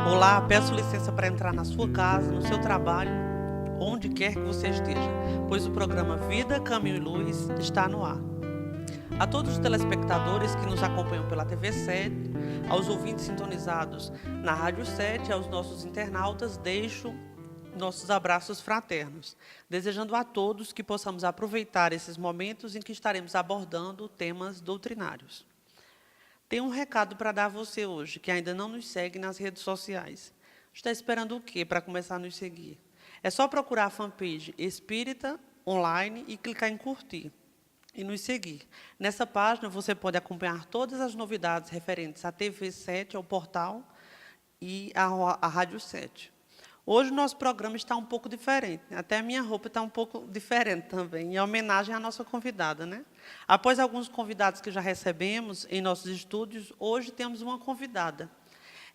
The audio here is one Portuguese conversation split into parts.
Olá, peço licença para entrar na sua casa, no seu trabalho, onde quer que você esteja, pois o programa Vida, Caminho e Luz está no ar. A todos os telespectadores que nos acompanham pela TV 7, aos ouvintes sintonizados na Rádio 7, aos nossos internautas, deixo nossos abraços fraternos, desejando a todos que possamos aproveitar esses momentos em que estaremos abordando temas doutrinários. Tenho um recado para dar a você hoje, que ainda não nos segue nas redes sociais. Está esperando o quê para começar a nos seguir? É só procurar a fanpage Espírita Online e clicar em curtir e nos seguir. Nessa página você pode acompanhar todas as novidades referentes à TV 7, ao portal e à Rádio 7. Hoje o nosso programa está um pouco diferente, até a minha roupa está um pouco diferente também, em homenagem à nossa convidada, né? Após alguns convidados que já recebemos em nossos estúdios, hoje temos uma convidada.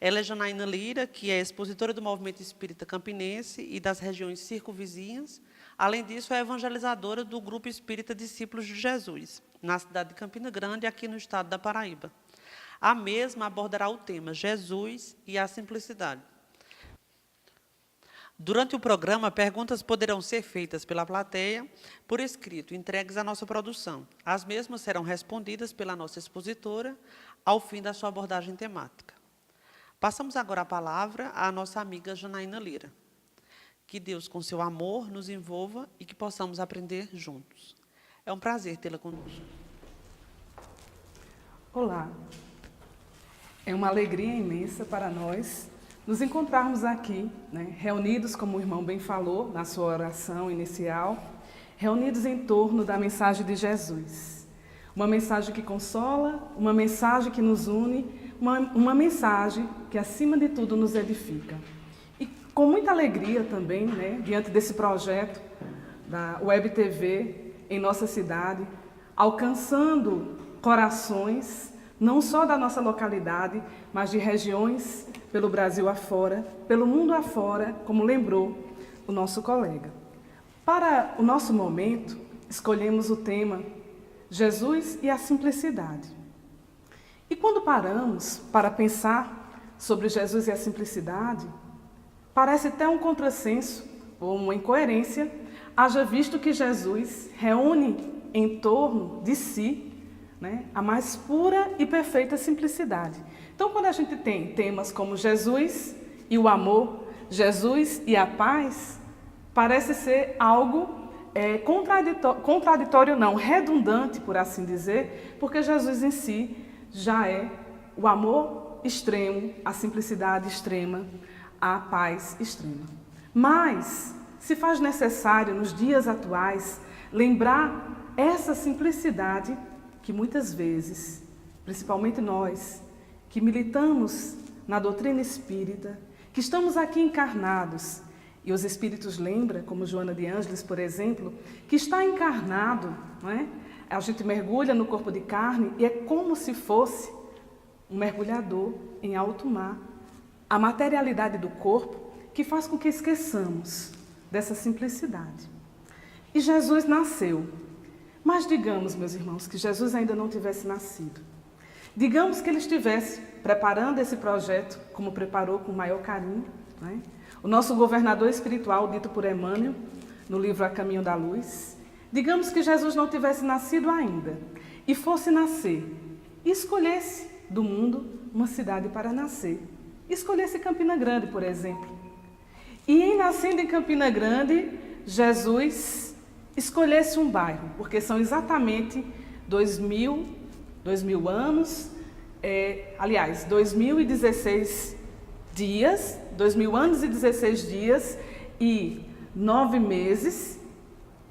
Ela é Janaína Lira, que é expositora do Movimento Espírita Campinense e das regiões circunvizinhas. Além disso, é evangelizadora do Grupo Espírita Discípulos de Jesus, na cidade de Campina Grande, aqui no estado da Paraíba. A mesma abordará o tema Jesus e a simplicidade. Durante o programa, perguntas poderão ser feitas pela plateia, por escrito, entregues à nossa produção. As mesmas serão respondidas pela nossa expositora ao fim da sua abordagem temática. Passamos agora a palavra à nossa amiga Janaína Lira. Que Deus, com seu amor, nos envolva e que possamos aprender juntos. É um prazer tê-la conosco. Olá. É uma alegria imensa para nós nos encontrarmos aqui, reunidos, como o irmão bem falou, na sua oração inicial, reunidos em torno da mensagem de Jesus. Uma mensagem que consola, uma mensagem que nos une, uma mensagem que, acima de tudo, nos edifica. E com muita alegria também, diante desse projeto da Web TV em nossa cidade, alcançando corações, não só da nossa localidade, mas de regiões pelo Brasil afora, pelo mundo afora, como lembrou o nosso colega. Para o nosso momento, escolhemos o tema Jesus e a simplicidade. E quando paramos para pensar sobre Jesus e a simplicidade, parece até um contrassenso ou uma incoerência, haja visto que Jesus reúne em torno de si a mais pura e perfeita simplicidade. Então, quando a gente tem temas como Jesus e o amor, Jesus e a paz, parece ser algo contraditório não, redundante, por assim dizer, porque Jesus em si já é o amor extremo, a simplicidade extrema, a paz extrema. Mas se faz necessário, nos dias atuais, lembrar essa simplicidade que muitas vezes, principalmente nós, que militamos na doutrina espírita, que estamos aqui encarnados, e os espíritos lembram, como Joana de Ângeles, por exemplo, que está encarnado, A gente mergulha no corpo de carne e é como se fosse um mergulhador em alto mar. A materialidade do corpo que faz com que esqueçamos dessa simplicidade. E Jesus nasceu. Mas digamos, meus irmãos, que Jesus ainda não tivesse nascido. Digamos que ele estivesse preparando esse projeto, como preparou com o maior carinho. O nosso governador espiritual, dito por Emmanuel, no livro A Caminho da Luz. Digamos que Jesus não tivesse nascido ainda e fosse nascer, e escolhesse do mundo uma cidade para nascer. Escolhesse Campina Grande, por exemplo. E em nascendo em Campina Grande, Jesus escolhesse um bairro, porque são exatamente 2000 anos, 2016 dias, 2000 anos e 16 dias e 9 meses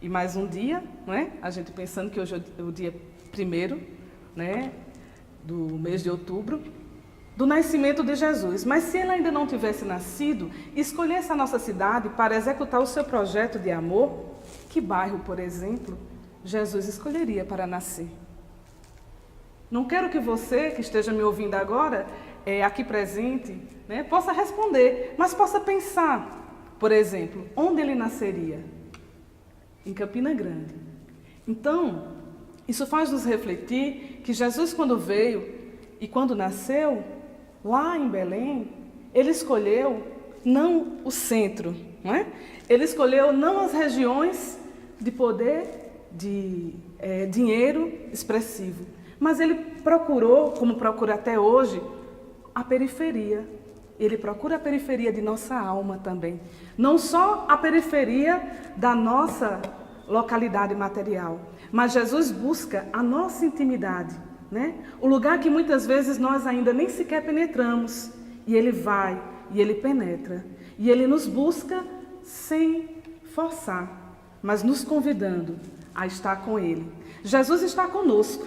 e mais um dia, A gente pensando que hoje é o dia 1º, do mês de outubro, do nascimento de Jesus. Mas se ele ainda não tivesse nascido, escolhesse a nossa cidade para executar o seu projeto de amor, que bairro, por exemplo, Jesus escolheria para nascer? Não quero que você, que esteja me ouvindo agora, aqui presente, possa responder, mas possa pensar, por exemplo, onde ele nasceria? Em Campina Grande. Então, isso faz nos refletir que Jesus, quando veio e quando nasceu, lá em Belém, Ele escolheu não o centro, não é? Ele escolheu não as regiões de poder, de dinheiro expressivo, mas ele procurou, como procura até hoje, a periferia. Ele procura a periferia de nossa alma também. Não só a periferia da nossa localidade material, mas Jesus busca a nossa intimidade, né? O lugar que muitas vezes nós ainda nem sequer penetramos. E ele vai, e ele penetra. E ele nos busca sem forçar, mas nos convidando a estar com ele. Jesus está conosco.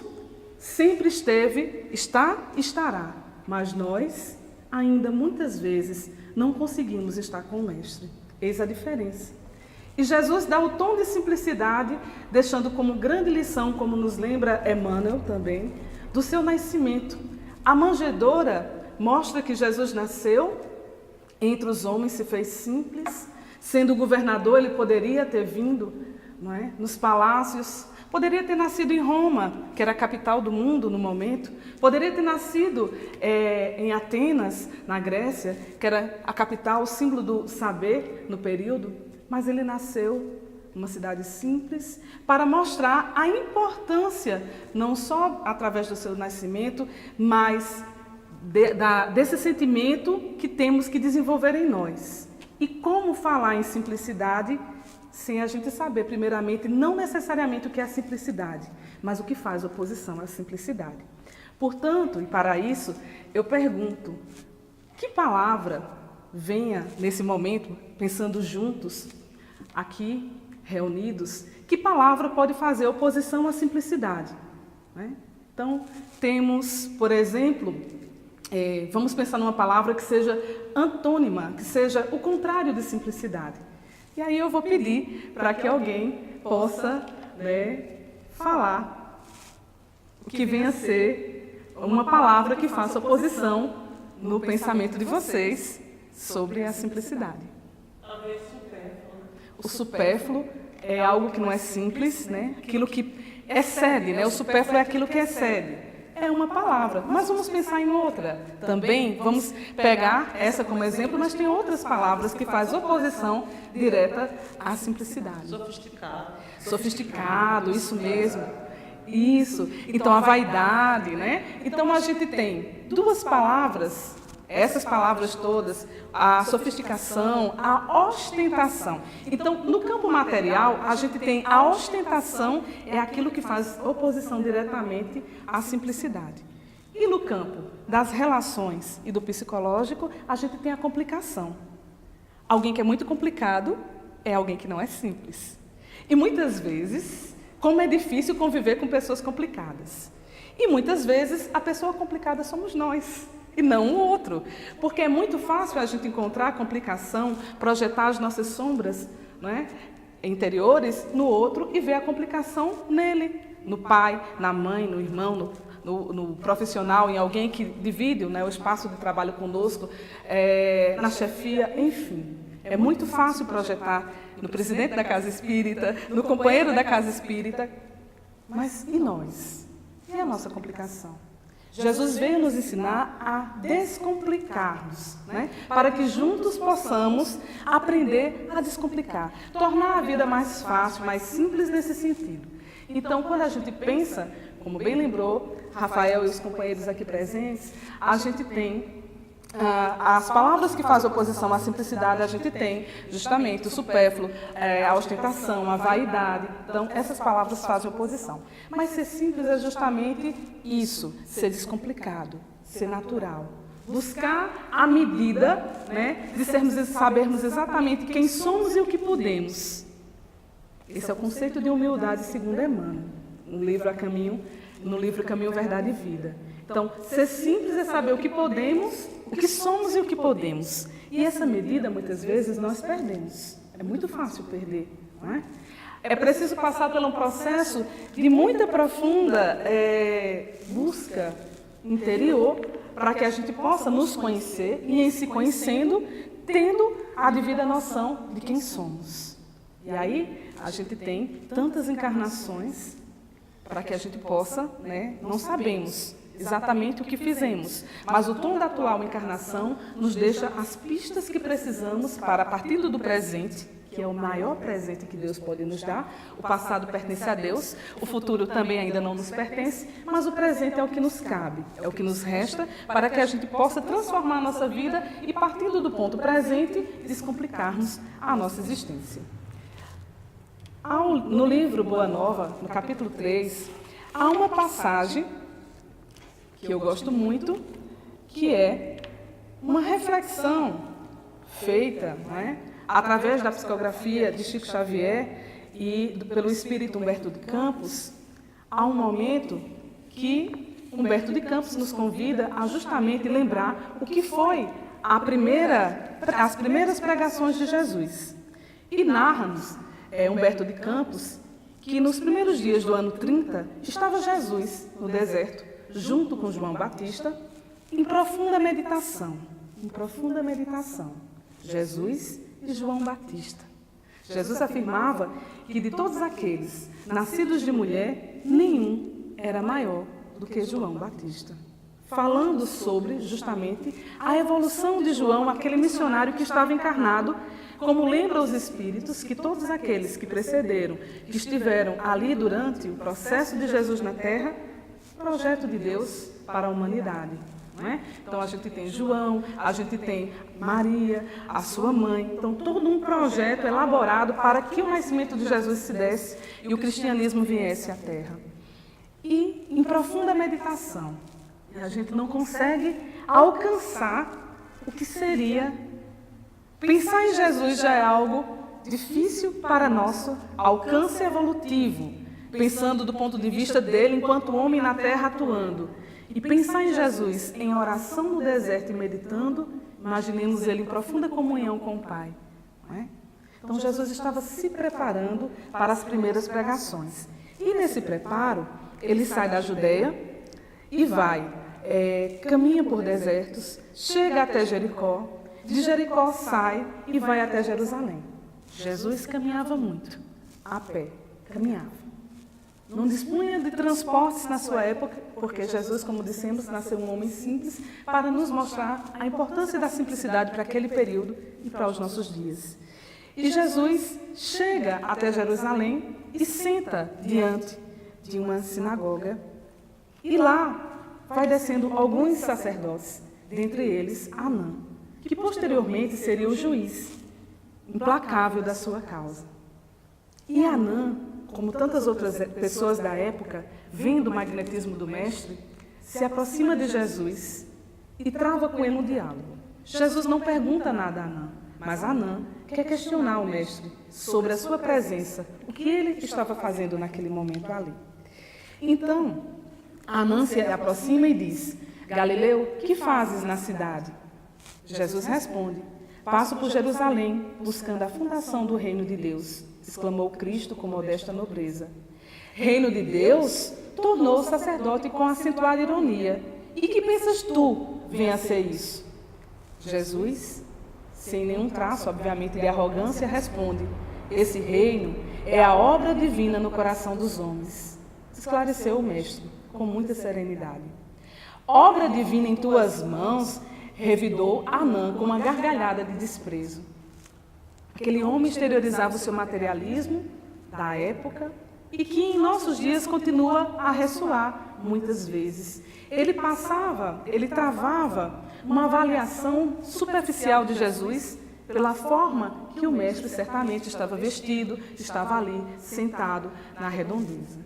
Sempre esteve, está e estará. Mas nós, ainda muitas vezes, não conseguimos estar com o Mestre. Eis a diferença. E Jesus dá o tom de simplicidade, deixando como grande lição, como nos lembra Emmanuel também, do seu nascimento. A manjedoura mostra que Jesus nasceu entre os homens, se fez simples. Sendo governador, ele poderia ter vindo, não é, nos palácios. Poderia ter nascido em Roma, que era a capital do mundo no momento. Poderia ter nascido em Atenas, na Grécia, que era a capital, o símbolo do saber no período. Mas ele nasceu numa cidade simples para mostrar a importância, não só através do seu nascimento, mas desse sentimento que temos que desenvolver em nós. E como falar em simplicidade sem a gente saber, primeiramente, não necessariamente o que é a simplicidade, mas o que faz oposição à simplicidade. Portanto, e para isso, eu pergunto, que palavra venha nesse momento, pensando juntos, aqui reunidos, que palavra pode fazer oposição à simplicidade? Né? Então, temos, por exemplo, vamos pensar numa palavra que seja antônima, que seja o contrário de simplicidade. E aí eu vou pedir para que alguém possa, né, falar o que venha a ser uma palavra que faça oposição no pensamento de vocês sobre a simplicidade. O supérfluo é algo que não é simples, né? Aquilo que excede, né? O supérfluo é aquilo que excede. É uma palavra, mas vamos pensar em outra também. Vamos pegar essa como exemplo, mas tem outras palavras que fazem oposição direta à simplicidade. Sofisticado, isso mesmo. Isso. Então, a vaidade, né? Então, a gente tem duas palavras, essas palavras todas, a sofisticação, a ostentação. Então, no campo material, a gente tem a ostentação, é aquilo que faz oposição diretamente à simplicidade. E no campo das relações e do psicológico, a gente tem a complicação. Alguém que é muito complicado é alguém que não é simples. E muitas vezes, como é difícil conviver com pessoas complicadas. E muitas vezes, a pessoa complicada somos nós. E não o outro, porque é muito fácil a gente encontrar a complicação, projetar as nossas sombras, não é, interiores no outro e ver a complicação nele, no pai, na mãe, no irmão, no profissional, em alguém que divide, né, o espaço de trabalho conosco, na chefia, enfim. É muito fácil projetar no presidente da casa espírita, no companheiro da casa espírita, mas e nós? E a nossa complicação? Jesus veio nos ensinar a descomplicar-nos, né? Para que juntos possamos aprender a descomplicar, tornar a vida mais fácil, mais simples nesse sentido. Então, quando a gente pensa, como bem lembrou Rafael e os companheiros aqui presentes, a gente tem as palavras que fazem oposição à simplicidade, a gente tem justamente o supérfluo, a ostentação, a vaidade. Então, essas palavras fazem oposição. Mas ser simples é justamente isso, ser descomplicado, ser natural. Buscar a medida, né, de sabermos exatamente quem somos e o que podemos. Esse é o conceito de humildade segundo Emmanuel, no livro Caminho, Verdade e Vida. Então, ser simples é saber o que podemos, o que somos e o que podemos. E essa medida, muitas vezes, nós perdemos. É muito fácil perder, não é? É preciso passar por um processo de muita profunda busca interior para que a gente possa nos conhecer e, em se conhecendo, tendo a devida noção de quem somos. E aí, a gente tem tantas encarnações para que a gente possa, né, não sabemos exatamente o que fizemos, mas o tom da atual encarnação nos deixa as pistas que precisamos para, a partir do presente, que é o maior presente que Deus pode nos dar. O passado pertence a Deus, o futuro também ainda não nos pertence, mas o presente é o que nos cabe, é o que nos resta para que a gente possa transformar a nossa vida e, partindo do ponto presente, descomplicarmos a nossa existência. No livro Boa Nova, no capítulo 3, há uma passagem que eu gosto muito, que é uma reflexão feita, não é, através da psicografia de Chico Xavier e pelo espírito Humberto de Campos. Há um momento que Humberto de Campos nos convida a justamente lembrar o que foi as primeiras pregações de Jesus. E narra-nos Humberto de Campos que nos primeiros dias do ano 30 estava Jesus no deserto, junto com João Batista, em profunda meditação. Jesus e João Batista. Jesus afirmava que de todos aqueles nascidos de mulher, nenhum era maior do que João Batista. Falando sobre, justamente, a evolução de João, aquele missionário que estava encarnado, como lembra os Espíritos que todos aqueles que precederam, que estiveram ali durante o processo de Jesus na Terra, projeto de Deus para a humanidade. Não é? Então a gente tem João, a gente tem Maria, a sua mãe, então todo um projeto elaborado para que o nascimento de Jesus se desse e o cristianismo viesse à Terra. E em profunda meditação, a gente não consegue alcançar o que seria. Pensar em Jesus já é algo difícil para nosso alcance evolutivo, pensando do ponto de vista dele enquanto homem na Terra atuando. E pensar em Jesus em oração no deserto e meditando, imaginemos ele em profunda comunhão com o Pai. Não é? Então Jesus estava se preparando para as primeiras pregações. E nesse preparo, ele sai da Judeia e caminha por desertos, chega até Jericó, de Jericó sai e vai até Jerusalém. Jesus caminhava muito, a pé, caminhava. Não dispunha de transportes na sua época, porque Jesus, como dissemos, nasceu um homem simples para nos mostrar a importância da simplicidade para aquele período e para os nossos dias. E Jesus chega até Jerusalém e senta diante de uma sinagoga. E lá vai descendo alguns sacerdotes, dentre eles Anã, que posteriormente seria o juiz implacável da sua causa. E Anã, como tantas outras pessoas da época, vendo o magnetismo do mestre, se aproxima de Jesus e trava com ele um diálogo. Jesus não pergunta nada a Anã, mas Anã quer questionar o mestre sobre a sua presença, o que ele estava fazendo naquele momento ali. Então, Anã se aproxima e diz: Galileu, que fazes na cidade? Jesus responde: passo por Jerusalém, buscando a fundação do reino de Deus, exclamou Cristo com modesta nobreza. Reino de Deus? Tornou o sacerdote com acentuada ironia. E que pensas tu venha a ser isso? Jesus, sem nenhum traço, obviamente, de arrogância, responde: esse reino é a obra divina no coração dos homens. Esclareceu o mestre com muita serenidade. Obra divina em tuas mãos, revidou Anã com uma gargalhada de desprezo. Aquele homem exteriorizava o seu materialismo da época e que em nossos dias continua a ressoar muitas vezes. Ele travava uma avaliação superficial de Jesus pela forma que o mestre certamente estava vestido, estava ali, sentado na redondeza.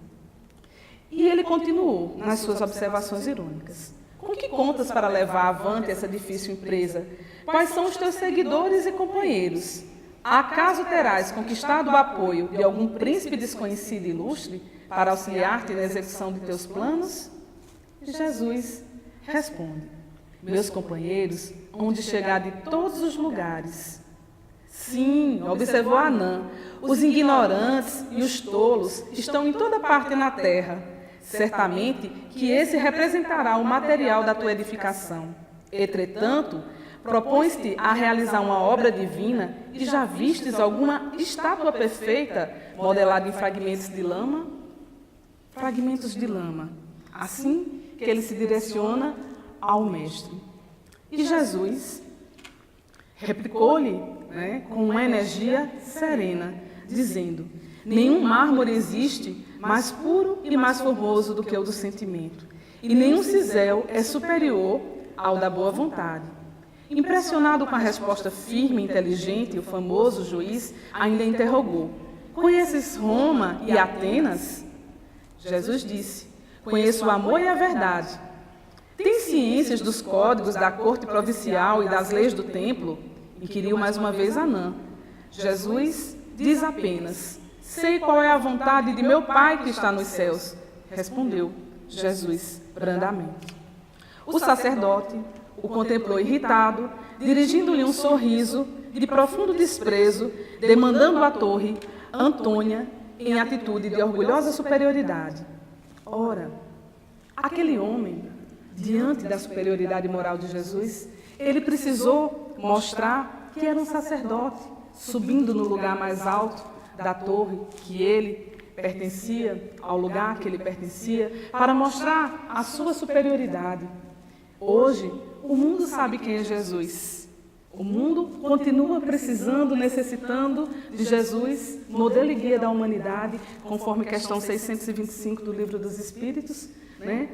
E ele continuou nas suas observações irônicas. Com que contas para levar avante essa difícil empresa? Quais são os teus seguidores e companheiros? Acaso terás conquistado o apoio de algum príncipe desconhecido e ilustre para auxiliar-te na execução de teus planos? E Jesus responde: meus companheiros hão de chegar de todos os lugares. Sim, observou Anã, os ignorantes e os tolos estão em toda parte na terra. Certamente que esse representará o material da tua edificação. Entretanto, propões-te a realizar uma obra divina e já vistes alguma estátua perfeita modelada em fragmentos de lama? Fragmentos de lama, assim que ele se direciona ao Mestre. E Jesus replicou-lhe, com uma energia serena, dizendo: nenhum mármore existe mais puro e mais formoso do que o do sentimento, e nenhum cisel é superior ao da boa vontade. Impressionado com a resposta firme e inteligente, o famoso juiz ainda interrogou: conheces Roma e Atenas? Jesus disse: conheço o amor e a verdade. Tem ciências dos códigos da corte provincial e das leis do templo? Inquiriu mais uma vez Anã. Jesus diz apenas: sei qual é a vontade de meu Pai que está nos céus. Respondeu Jesus brandamente. O sacerdote o contemplou irritado, dirigindo-lhe um sorriso de profundo desprezo, demandando a torre, Antônia, em atitude de orgulhosa superioridade. Ora, aquele homem, diante da superioridade moral de Jesus, ele precisou mostrar que era um sacerdote, subindo no lugar mais alto da torre, que ele pertencia, ao lugar que ele pertencia, para mostrar a sua superioridade. Hoje, o mundo sabe quem é Jesus. O mundo continua precisando, necessitando de Jesus, modelo e guia da humanidade, conforme questão 625 do Livro dos Espíritos.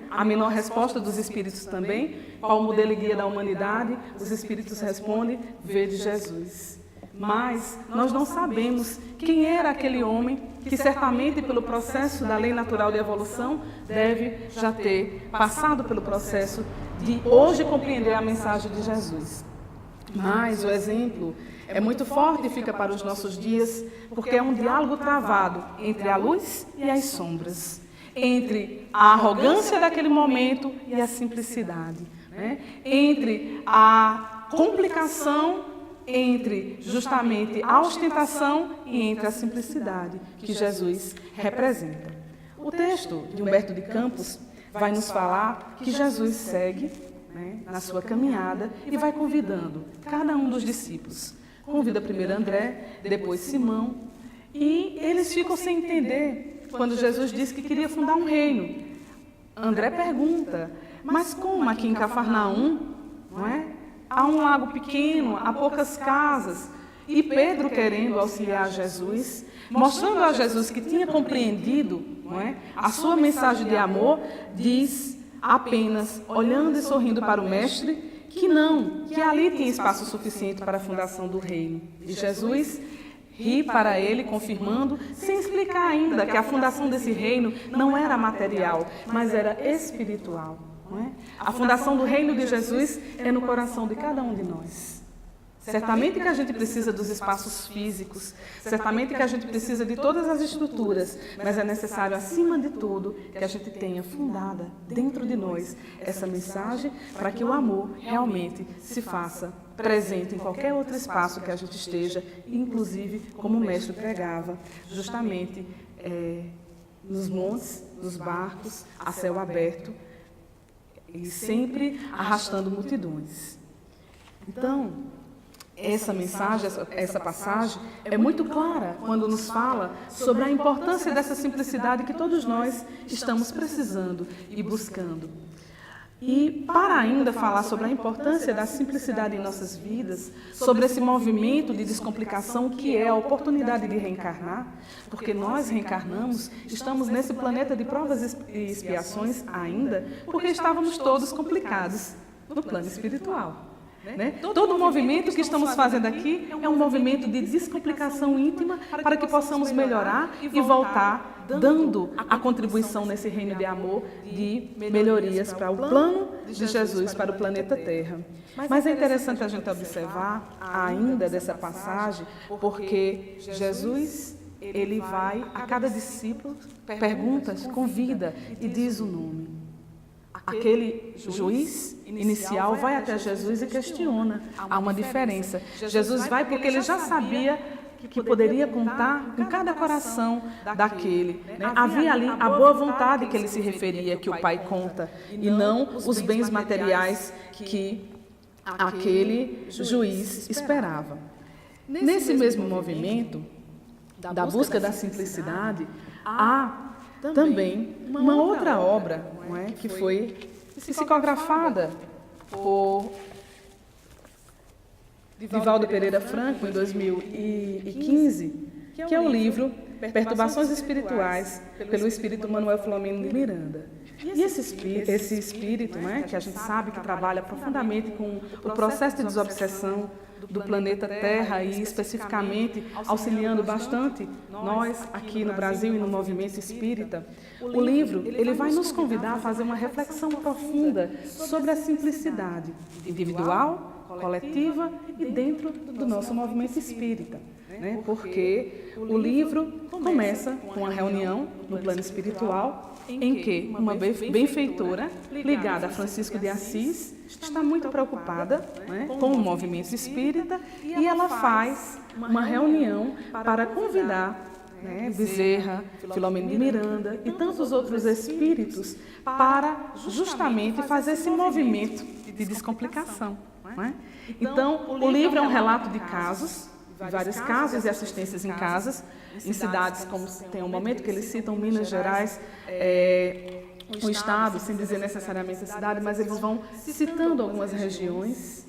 A menor resposta dos Espíritos também: qual o modelo e guia da humanidade? Os Espíritos respondem: vede Jesus. Mas nós não sabemos quem era aquele homem que certamente pelo processo da lei natural de evolução deve já ter passado pelo processo de hoje compreender a mensagem de Jesus. Mas o exemplo é muito forte e fica para os nossos dias, porque é um diálogo travado entre a luz e as sombras, entre a arrogância daquele momento e a simplicidade, entre a complicação, entre justamente a ostentação e entre a simplicidade que Jesus representa. O texto de Humberto de Campos vai nos falar que Jesus segue na sua caminhada e vai convidando cada um dos discípulos. Convida primeiro André, depois Simão, e eles ficam sem entender quando Jesus disse que queria fundar um reino. André pergunta: mas como aqui em Cafarnaum, não é? Há um lago pequeno, há poucas casas. E Pedro, querendo auxiliar Jesus, mostrando a Jesus que tinha compreendido, não é, a sua mensagem de amor, diz apenas, olhando e sorrindo para o Mestre, que ali tinha espaço suficiente para a fundação do reino. E Jesus ri para ele, confirmando, sem explicar ainda que a fundação desse reino não era material, mas era espiritual. Não é? A fundação do reino de Jesus é no coração de cada um de nós. Certamente que a gente precisa dos espaços físicos, certamente que a gente precisa de todas as estruturas, mas é necessário, acima de tudo, que a gente tenha fundada dentro de nós essa mensagem para que o amor realmente se faça presente em qualquer outro espaço que a gente esteja, inclusive, como o Mestre pregava, justamente nos montes, nos barcos, a céu aberto, e sempre arrastando multidões. Então, essa mensagem, essa passagem é muito clara quando nos fala sobre a importância dessa simplicidade que todos nós estamos precisando e buscando. E para ainda falar sobre a importância da simplicidade em nossas vidas, sobre esse movimento de descomplicação que é a oportunidade de reencarnar, porque nós reencarnamos, estamos nesse planeta de provas e expiações ainda, porque estávamos todos complicados no plano espiritual. Todo o movimento que estamos fazendo aqui é um movimento de descomplicação íntima para que possamos melhorar e voltar dando a contribuição nesse reino de amor, de melhorias para o plano de Jesus, para o planeta Terra. Mas é interessante a gente observar ainda dessa passagem, porque Jesus, ele vai a cada discípulo, pergunta, convida e diz o nome. Aquele juiz inicial vai até Jesus e questiona. Há uma diferença. Jesus vai porque ele já sabia que poderia contar com cada coração daquele. Havia ali a boa vontade que ele se referia, que o Pai conta, e não os bens materiais que aquele juiz esperava. Nesse mesmo movimento da busca da simplicidade, há também uma outra obra, não é, que foi psicografada por Divaldo Pereira Franco, em 2015, que é o livro Perturbações Espirituais, pelo espírito Manuel Filomeno de Miranda. E esse espírito, né, que a gente sabe que trabalha profundamente com o processo de desobsessão do planeta Terra e especificamente auxiliando bastante nós aqui no Brasil e no movimento espírita, o livro ele vai nos convidar a fazer uma reflexão profunda sobre a simplicidade individual, coletiva e dentro do nosso movimento espírita. Né? Porque o livro começa com uma reunião no plano espiritual em que uma benfeitora ligada a Francisco de Assis está muito preocupada, né, com o movimento espírita e ela faz uma reunião para convidar, né, Bezerra, Filomeno de Miranda e tantos outros espíritos para justamente fazer esse movimento de descomplicação. Né? Então, o livro é um relato de casos, vários casos e assistências em casas, em cidades como tem um momento que eles citam Minas Gerais, o estado, sem dizer necessariamente a cidade, mas eles vão citando algumas regiões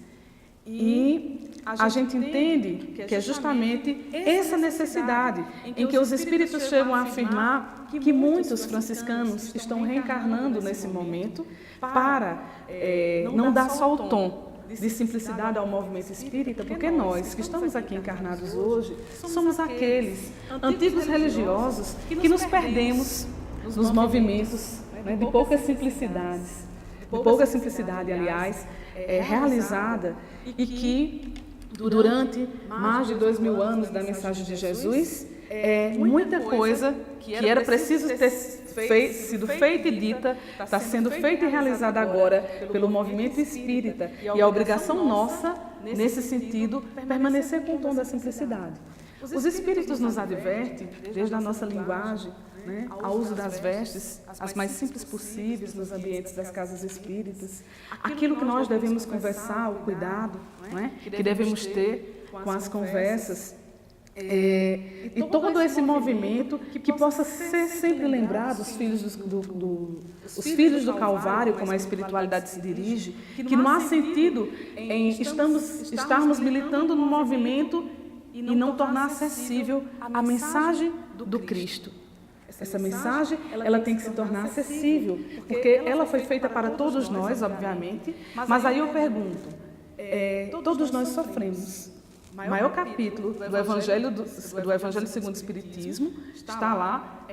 e a gente entende que é justamente essa necessidade em que os espíritos chegam a afirmar que muitos franciscanos estão reencarnando nesse momento para não dar só o tom de simplicidade ao movimento espírita, porque nós que estamos aqui encarnados hoje somos aqueles antigos religiosos que nos perdemos nos movimentos, né, de pouca simplicidade, aliás, realizada e que durante mais de 2000 anos da mensagem de Jesus, muita coisa que era preciso ter sido feita e dita, está sendo feita e realizada agora pelo movimento espírita. E a obrigação nossa, nesse sentido, permanecer com o tom da simplicidade. Os espíritos nos advertem, desde a nossa linguagem, né, ao uso das vestes, as mais simples possíveis nos ambientes das casas espíritas, aquilo que nós devemos conversar, o cuidado, né, que devemos ter com as conversas, e todo esse movimento que possa ser sempre lembrado, os filhos do Calvário, como a espiritualidade se dirige, que não há sentido em estarmos militando no movimento e não tornar acessível a mensagem do Cristo. Essa mensagem, ela tem que se tornar acessível, porque ela foi feita para todos nós, obviamente, mas aí eu pergunto, todos nós sofremos. O maior capítulo do Evangelho segundo o Espiritismo está lá,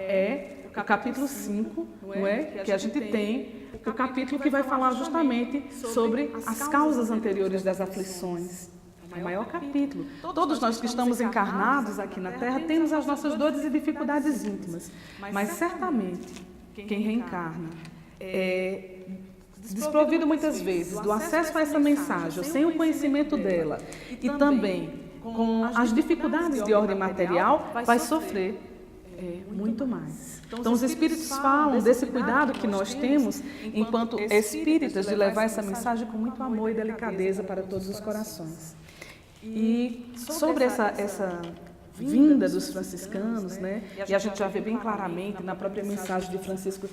o capítulo 5, não é? Que a gente tem, o capítulo que vai falar justamente sobre as causas anteriores das aflições. O maior capítulo. Todos nós que estamos encarnados aqui na Terra temos as nossas dores e dificuldades íntimas, mas certamente quem reencarna desprovido muitas vezes do acesso a essa mensagem, sem o conhecimento dela e também com as dificuldades de ordem material, vai sofrer muito mais. Então, os espíritos falam desse cuidado que nós temos, enquanto espíritas, de levar essa mensagem com muito amor e delicadeza para todos os corações. E sobre essa vinda dos franciscanos, né, e a gente já vê bem claramente na própria mensagem de Francisco,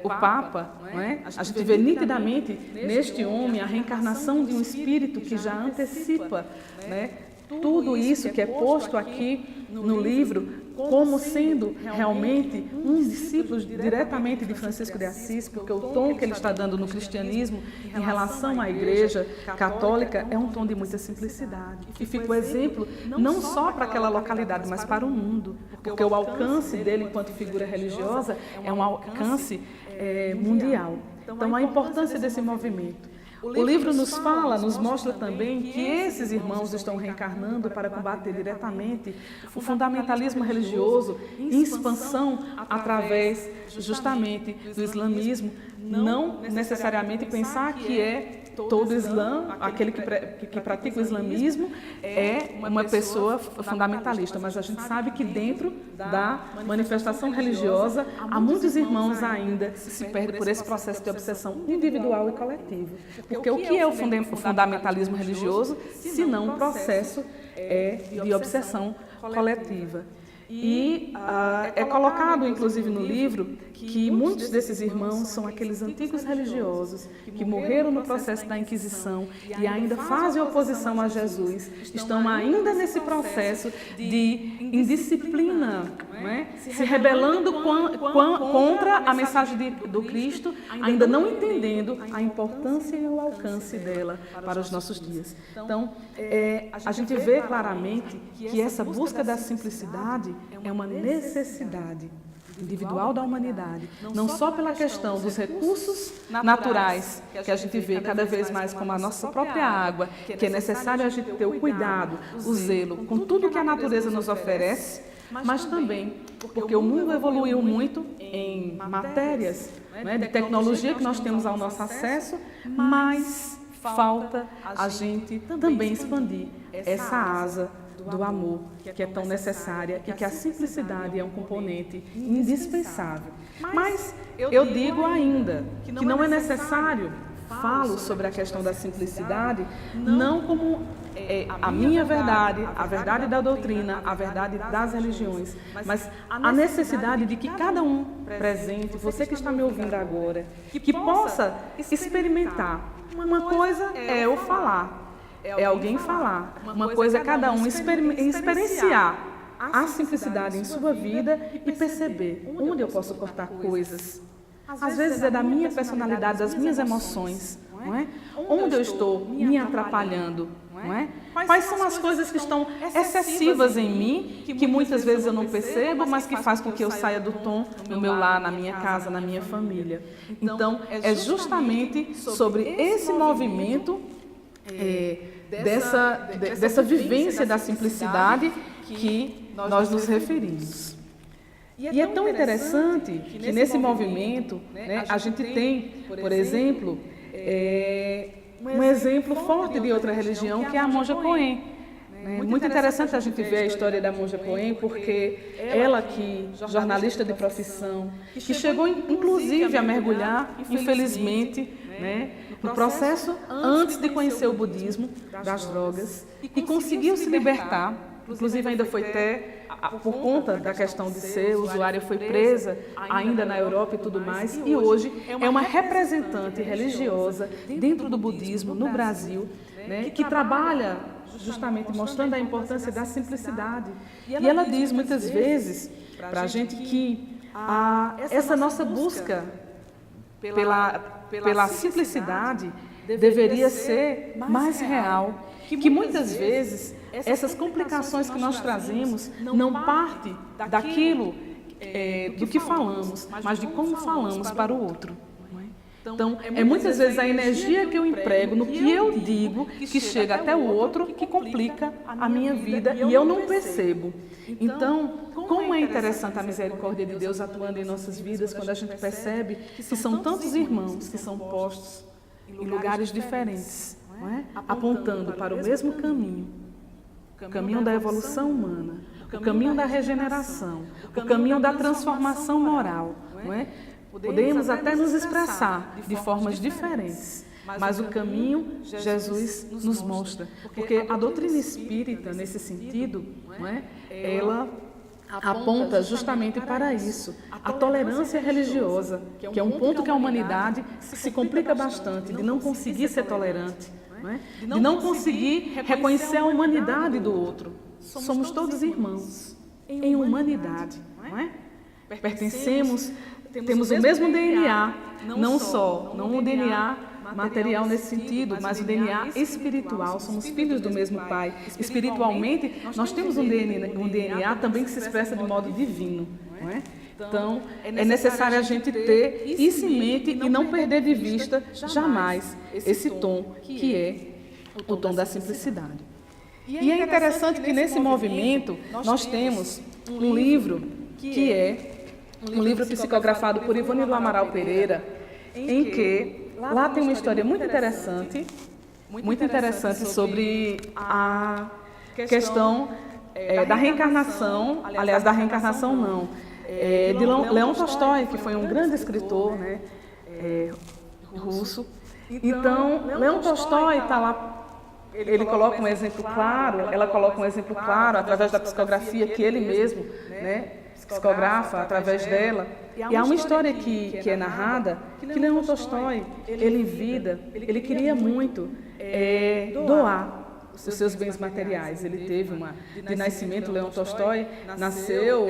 o Papa, não é? A gente vê nitidamente neste homem a reencarnação de um espírito que já antecipa, né, tudo isso que é posto aqui no livro como sendo realmente um discípulo diretamente de Francisco de Assis, porque o tom que ele está dando no cristianismo em relação à Igreja Católica é um tom de muita simplicidade. E fica o exemplo não só para aquela localidade, mas para o mundo, porque o alcance dele enquanto figura religiosa é um alcance mundial. Então, a importância desse movimento. O livro nos fala, nos mostra também que esses irmãos estão reencarnando para combater diretamente o fundamentalismo religioso em expansão através justamente do islamismo, não necessariamente pensar que todo o Islã, aquele que pratica o islamismo, é uma pessoa fundamentalista, mas a gente sabe que dentro da manifestação religiosa há muitos irmãos ainda que se perdem por esse processo de obsessão individual e coletivo. Porque o que é o fundamentalismo religioso, se não um processo de obsessão coletiva? É colocado, inclusive, no livro, que muitos desses irmãos são aqueles antigos religiosos que morreram no processo da Inquisição e ainda fazem oposição a Jesus, estão ainda nesse processo de indisciplina, não é? Se rebelando contra a mensagem do Cristo, ainda não entendendo a importância e o alcance dela para os nossos dias. Então, a gente vê claramente que essa busca da simplicidade é uma necessidade individual da humanidade, não só pela questão dos recursos naturais, que a gente vê cada vez mais como a nossa própria água, que é necessário a gente ter o cuidado, o zelo com tudo que a natureza nos oferece, mas também porque o mundo evoluiu muito em matérias, né, de tecnologia que nós temos ao nosso acesso, mas falta a gente também expandir essa asa do amor, que é tão necessária e que a simplicidade é um componente indispensável. Mas eu digo ainda que não é necessário, falo sobre a questão da simplicidade, não como a minha verdade, a verdade da doutrina, a verdade das religiões, mas a necessidade de que cada um presente, você que está me ouvindo agora, que possa experimentar. Uma coisa é eu falar, é alguém falar. Uma coisa é cada um experienciar a simplicidade em sua vida e perceber onde eu posso cortar coisas. Às vezes é da minha personalidade, das minhas emoções, não é? Onde eu estou me atrapalhando, não é? Quais são as coisas que estão excessivas em mim, que muitas vezes eu não percebo, mas que faz com que eu saia do tom no meu lar, na minha casa, na minha família. Então, é justamente sobre esse movimento dessa vivência da simplicidade que nós nos referimos. E é tão interessante que nesse movimento, né, a gente tem, por exemplo, um exemplo forte de outra religião, que é a monja Coen. Muito interessante a gente ver a história da monja Coen, porque ela que, jornalista de profissão, que chegou inclusive a mergulhar, infelizmente, né, no processo antes de conhecer o budismo, das drogas, e conseguiu se libertar, inclusive ainda foi até, por conta da questão de ser usuária, foi presa ainda na Europa e tudo mais, e hoje é uma representante religiosa dentro do budismo no Brasil, né, que trabalha justamente mostrando a importância da simplicidade. E ela diz muitas vezes para a gente que essa nossa busca pela simplicidade deveria ser mais real, que muitas vezes essas complicações que nós trazemos não partem daquilo do que falamos, mas de como falamos para o outro. Então, muitas vezes a energia que eu emprego no que eu digo que chega até o outro, que complica a minha vida e eu não percebo. Então, como é interessante a misericórdia de Deus atuando em nossas vidas quando a gente percebe que são tantos irmãos que são postos em lugares diferentes, não é? Apontando para o mesmo caminho, o caminho da evolução humana, o caminho da regeneração, o caminho da transformação moral, não é? Podemos até nos expressar de formas diferentes, mas o caminho Jesus nos mostra. Porque a doutrina espírita, nesse sentido, não é? Ela aponta justamente para isso. A tolerância religiosa, que é um ponto que a humanidade se complica bastante, de não conseguir ser tolerante, não é? De não conseguir reconhecer a humanidade do outro. Somos todos irmãos em humanidade, não é? Pertencemos, temos o mesmo DNA, não o DNA material nesse sentido, mas o DNA espiritual, somos filhos do mesmo Pai. Espiritualmente, nós temos um DNA também que se expressa de modo divino, não é? Então, é necessário a gente ter isso em mente e não perder de vista jamais esse tom que é o tom da simplicidade. E é interessante que nesse movimento nós temos um livro que é um livro psicografado por Ivone do Amaral Pereira, em que lá tem uma história muito interessante sobre a questão da reencarnação, aliás, da reencarnação não, de Leon Tolstói, que foi um grande escritor, né, russo. Então, Leon Tolstói está lá ele coloca um exemplo claro, ela coloca um exemplo claro através da psicografia que ele mesmo, psicografa através dela. E há uma história que é narrada que Leão Tolstói, ele em vida, ele queria muito doar os seus bens materiais. Ele teve de nascimento, Leão Tolstói nasceu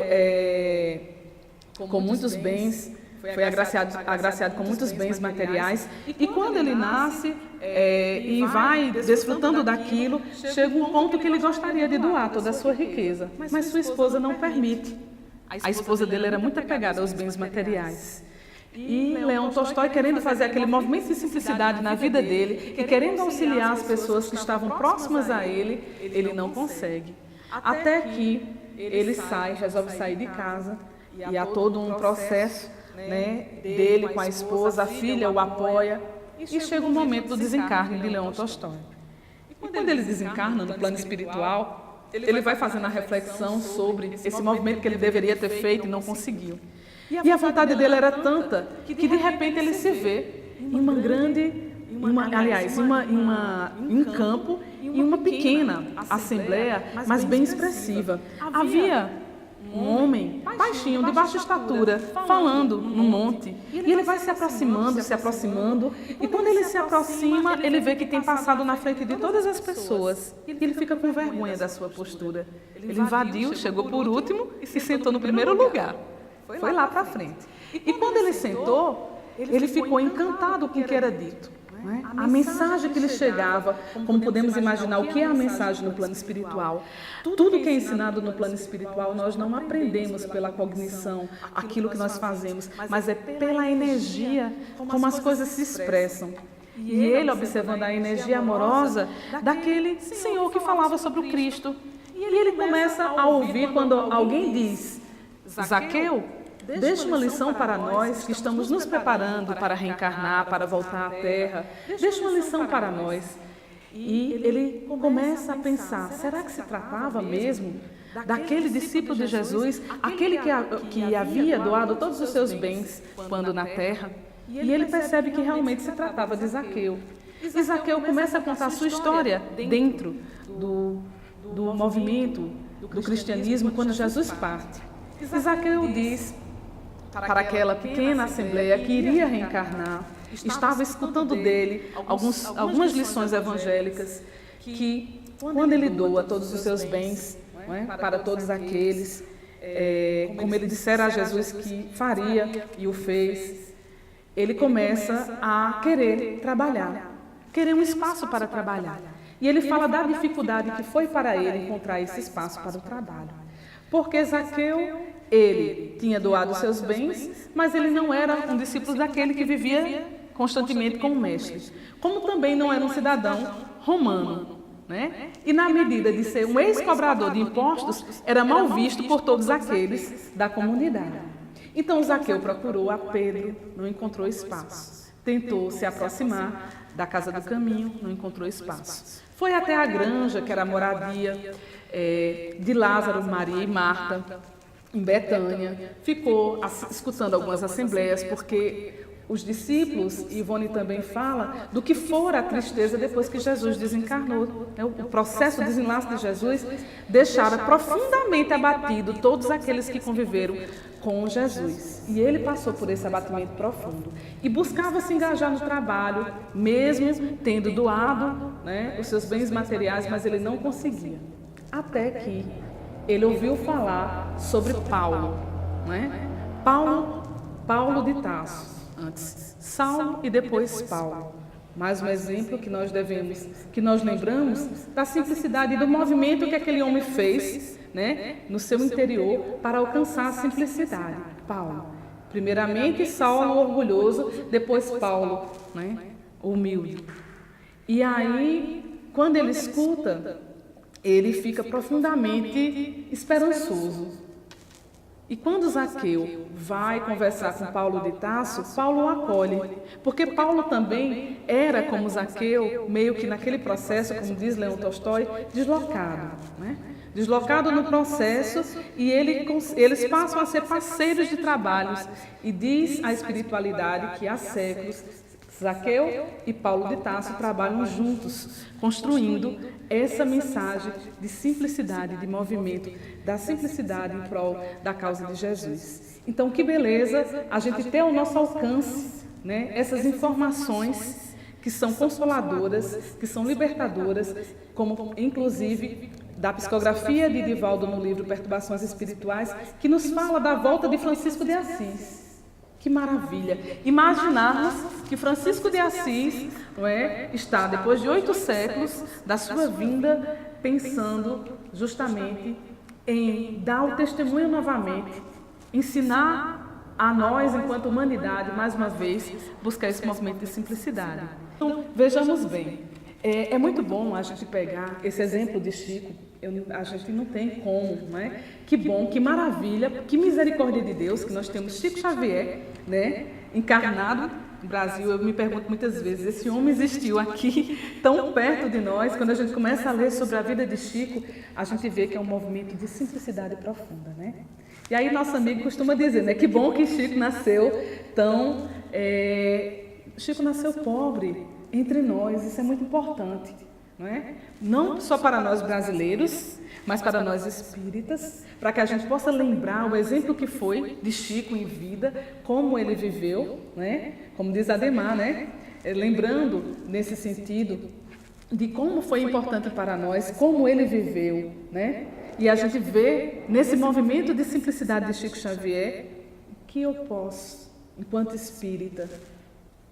com muitos bens, foi agraciado com muitos bens materiais, e quando ele nasce e vai desfrutando daquilo, chega um ponto que ele gostaria de doar toda a sua riqueza, mas sua esposa não permite. A esposa dele era muito apegada aos bens materiais. E Leão Tolstói, querendo fazer aquele movimento de simplicidade na vida dele e querendo auxiliar as pessoas que estavam próximas a ele, ele não consegue. Até que ele resolve sair de casa, e há todo um processo dele com a esposa, a filha o apoia, e chega o momento do desencarne de Leão Tolstói. E quando ele desencarna no plano espiritual, ele vai fazendo a reflexão sobre esse movimento que ele deveria ter feito e não conseguiu. E a vontade dele era tanta que de repente ele se vê em um campo, em uma pequena assembleia, mas bem expressiva. Havia um homem baixinho, de baixa estatura, falando num monte. E ele vai se aproximando, e quando ele se aproxima, ele vê que tem passado na frente de todas as pessoas. E ele fica com vergonha da sua postura. Ele invadiu, chegou por último e se sentou no primeiro lugar. Foi lá para frente. E quando ele sentou, ele ficou encantado com o que era dito. A mensagem que lhe chegava, como podemos imaginar o que é a mensagem no plano espiritual. Tudo que é ensinado no plano espiritual, nós não aprendemos pela cognição, aquilo que nós fazemos, mas é pela energia como as coisas se expressam. E ele, observando a energia amorosa daquele Senhor que falava sobre o Cristo. E ele começa a ouvir quando alguém diz: Zaqueu, deixa uma lição para nós que estamos nos preparando para reencarnar, para voltar à Terra. Deixa uma lição para nós. E ele começa a pensar, será que se tratava mesmo daquele discípulo de Jesus, aquele que havia doado todos os seus bens quando na Terra? E ele percebe que realmente se tratava de Zaqueu. E Zaqueu começa a contar a sua história dentro do movimento do cristianismo quando Jesus parte. E Zaqueu diz para aquela pequena assembleia que iria reencarnar, estava escutando dele algumas lições evangélicas, que quando ele doa todos os seus bens para todos aqueles, como ele dissera a Jesus que faria e o fez, ele começa a querer trabalhar, querer um espaço para trabalhar. E ele fala da dificuldade que foi para ele encontrar esse espaço para o trabalho. Porque Zaqueu, ele tinha doado seus bens, mas ele não era um discípulo daquele que vivia constantemente com o mestre. Como também não era um cidadão romano. E na medida de ser um ex-cobrador de impostos, era mal visto por todos aqueles da comunidade. Então Zaqueu procurou a Pedro, não encontrou espaço. Tentou se aproximar da casa do caminho, não encontrou espaço. Foi até a granja, que era a moradia de Lázaro, Maria e Marta, em Betânia. Ficou escutando algumas assembleias, porque os discípulos, e Ivone também fala, do que fora a tristeza depois que Jesus desencarnou. O processo de desenlace de Jesus deixara profundamente abatido todos aqueles que conviveram com Jesus. E ele passou por esse abatimento profundo. E buscava se engajar no trabalho, mesmo tendo doado os seus bens materiais, mas ele não conseguia. Até que ele ouviu falar sobre Paulo. Paulo de Tarso. Antes Saulo e depois Paulo. Mais um exemplo que nós lembramos da simplicidade e do movimento que aquele homem fez, no seu interior para alcançar a simplicidade. Paulo. Primeiramente Saulo orgulhoso, depois Paulo, humilde. E aí, quando ele escuta, ele fica profundamente esperançoso. E quando Zaqueu vai conversar com Paulo de Tarso, Paulo o acolhe, porque Paulo também era, como Zaqueu, meio que naquele processo, como diz Leão Tolstói, deslocado. Deslocado no processo, e eles passam a ser parceiros de trabalhos. E diz a espiritualidade que há séculos Zaqueu e Paulo de Tarso trabalham juntos, construindo essa mensagem de simplicidade, de movimento, da simplicidade em prol da causa de Jesus. Então, que beleza a gente ter ao nosso alcance, né, essas informações que são consoladoras, que são libertadoras, como inclusive da psicografia de Divaldo no livro Perturbações Espirituais, que nos fala da volta de Francisco de Assis. Que maravilha! Imaginarmos que Francisco de Assis, não é, está, depois de 8 séculos da sua vinda, pensando justamente em dar o testemunho novamente, ensinar a nós, enquanto humanidade, mais uma vez, buscar esse movimento de simplicidade. Então, vejamos bem, é muito bom a gente pegar esse exemplo de Chico. A gente não tem como, não é? Que bom, que maravilha, que misericórdia de Deus que nós temos Chico Xavier, né, encarnado no Brasil. Eu me pergunto muitas vezes, esse homem existiu aqui, tão perto de nós. Quando a gente começa a ler sobre a vida de Chico, a gente vê que é um movimento de simplicidade profunda, né? E aí nosso amigo costuma dizer, né, que bom que Chico nasceu tão... Chico nasceu pobre entre nós, isso é muito importante. Não é? Não só para nós brasileiros, mas para nós espíritas, para que a gente possa lembrar o exemplo que foi de Chico em vida, como ele viveu, né? Como diz Ademar, né? Lembrando nesse sentido de como foi importante para nós, como ele viveu, né? E a gente vê nesse movimento de simplicidade de Chico Xavier que eu posso, enquanto espírita,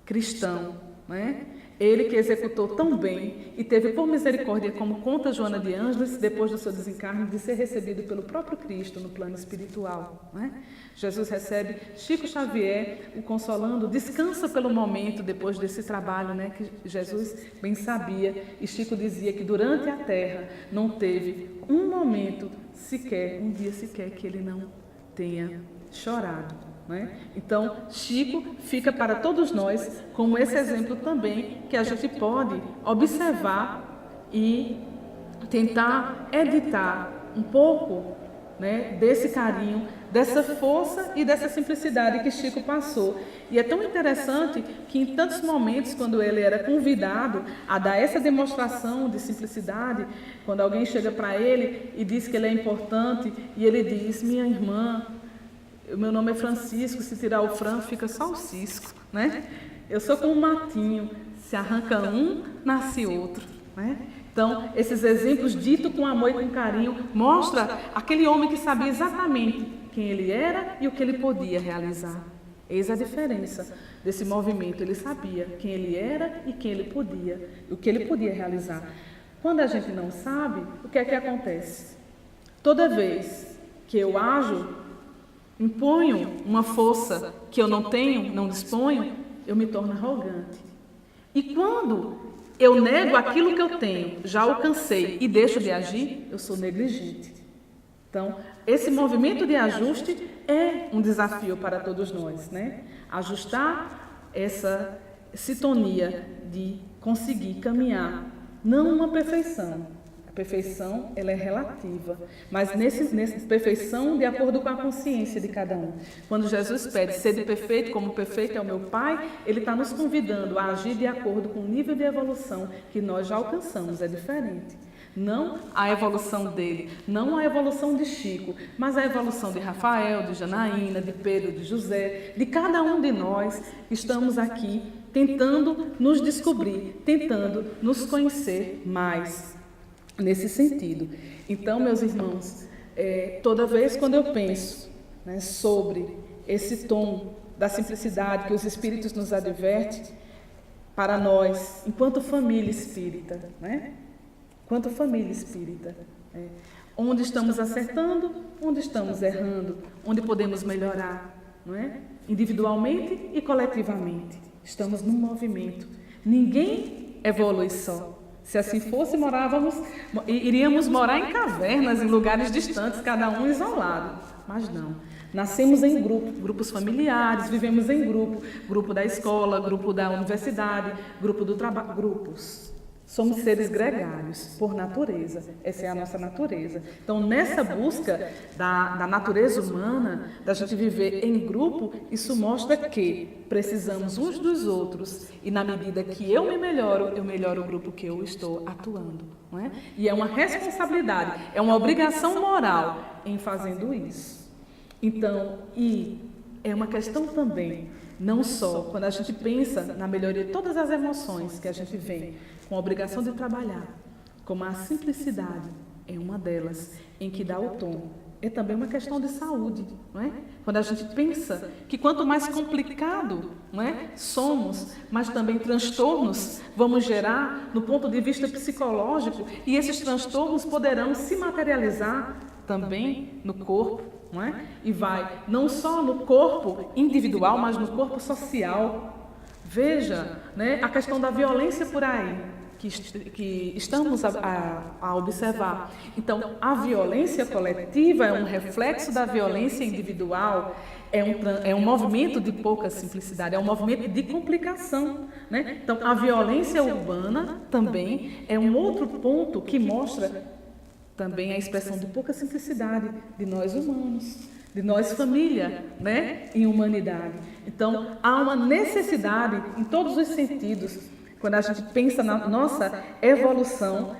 cristão, né? Ele que executou tão bem e teve por misericórdia, como conta Joana de Ângeles, depois do seu desencarne, de ser recebido pelo próprio Cristo no plano espiritual. Né? Jesus recebe Chico Xavier, o consolando, descansa pelo momento depois desse trabalho, né, que Jesus bem sabia. E Chico dizia que durante a terra não teve um momento sequer, um dia sequer, que ele não tenha chorado. Então, Chico fica para todos nós como esse exemplo também que a gente pode observar e tentar editar um pouco, né, desse carinho, dessa força e dessa simplicidade que Chico passou. E é tão interessante que em tantos momentos, quando ele era convidado a dar essa demonstração de simplicidade, quando alguém chega para ele e diz que ele é importante, e ele diz, minha irmã, o meu nome é Francisco, se tirar o Fran, fica só o Cisco, né? Eu sou como um matinho, se arranca um, nasce outro, né? Então, esses exemplos ditos com amor e com carinho, mostra aquele homem que sabia exatamente quem ele era e o que ele podia realizar. Eis a diferença desse movimento, ele sabia quem ele era e quem ele podia, o que ele podia realizar. Quando a gente não sabe, o que é que acontece? Toda vez que eu ajo, imponho uma força que eu não tenho, não disponho, eu me torno arrogante. E quando eu nego aquilo que eu tenho, já alcancei e deixo de agir, eu sou negligente. Então, esse movimento de ajuste é um desafio para todos nós, né? Ajustar essa sintonia de conseguir caminhar, não uma perfeição. A perfeição, ela é relativa, mas nessa perfeição de acordo com a consciência de cada um. Quando Jesus pede ser perfeito como perfeito é o meu Pai, Ele está nos convidando a agir de acordo com o nível de evolução que nós já alcançamos, é diferente. Não a evolução dele, não a evolução de Chico, mas a evolução de Rafael, de Janaína, de Pedro, de José, de cada um de nós que estamos aqui tentando nos descobrir, tentando nos conhecer mais. Nesse sentido. Então, meus irmãos, toda vez quando eu penso, né, sobre esse tom da simplicidade que os Espíritos nos advertem, para nós, enquanto família espírita, né? Enquanto família espírita, onde estamos acertando, onde estamos errando, onde podemos melhorar, não é? Individualmente e coletivamente. Estamos num movimento. Ninguém evolui só. Se assim fosse, iríamos morar em cavernas, em lugares distantes, cada um isolado. Mas não. Nascemos em grupos familiares, vivemos em grupo da escola, grupo da universidade, grupo do trabalho, grupos. Somos seres gregários, por natureza. Essa é a nossa natureza. Então, nessa busca da natureza humana, da gente viver em grupo, isso mostra que precisamos uns dos outros. E na medida que eu melhoro o grupo que eu estou atuando. Não é? E é uma responsabilidade, é uma obrigação moral em fazendo isso. Então, e é uma questão também, não só quando a gente pensa na melhoria de todas as emoções que a gente vem com a obrigação de trabalhar, como a simplicidade é uma delas, em que dá o tom. É também uma questão de saúde, não é? Quando a gente pensa que quanto mais complicado, não é, somos, mas também transtornos vamos gerar no ponto de vista psicológico, e esses transtornos poderão se materializar também no corpo, não é? E vai não só no corpo individual, mas no corpo social. Veja, né, a questão da violência por aí, que estamos a observar. Então, a violência coletiva é um reflexo da violência individual, é um movimento de pouca simplicidade, é um movimento de complicação, né? Então, a violência urbana também é um outro ponto que mostra também a expressão de pouca simplicidade de nós humanos, de nós família, né? Em humanidade. Então, há uma necessidade em todos os sentidos. Quando a gente pensa na nossa evolução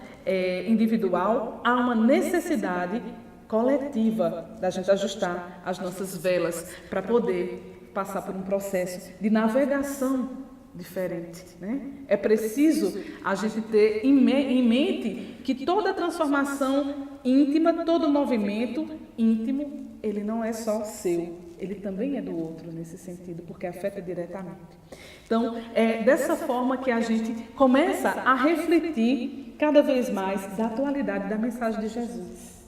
individual, há uma necessidade coletiva da gente ajustar as nossas velas para poder passar por um processo de navegação diferente, né? É preciso a gente ter em mente que toda transformação íntima, todo movimento íntimo, ele não é só seu, ele também é do outro nesse sentido, porque afeta diretamente. Então, é dessa forma que a gente começa a refletir cada vez mais da atualidade da mensagem de Jesus.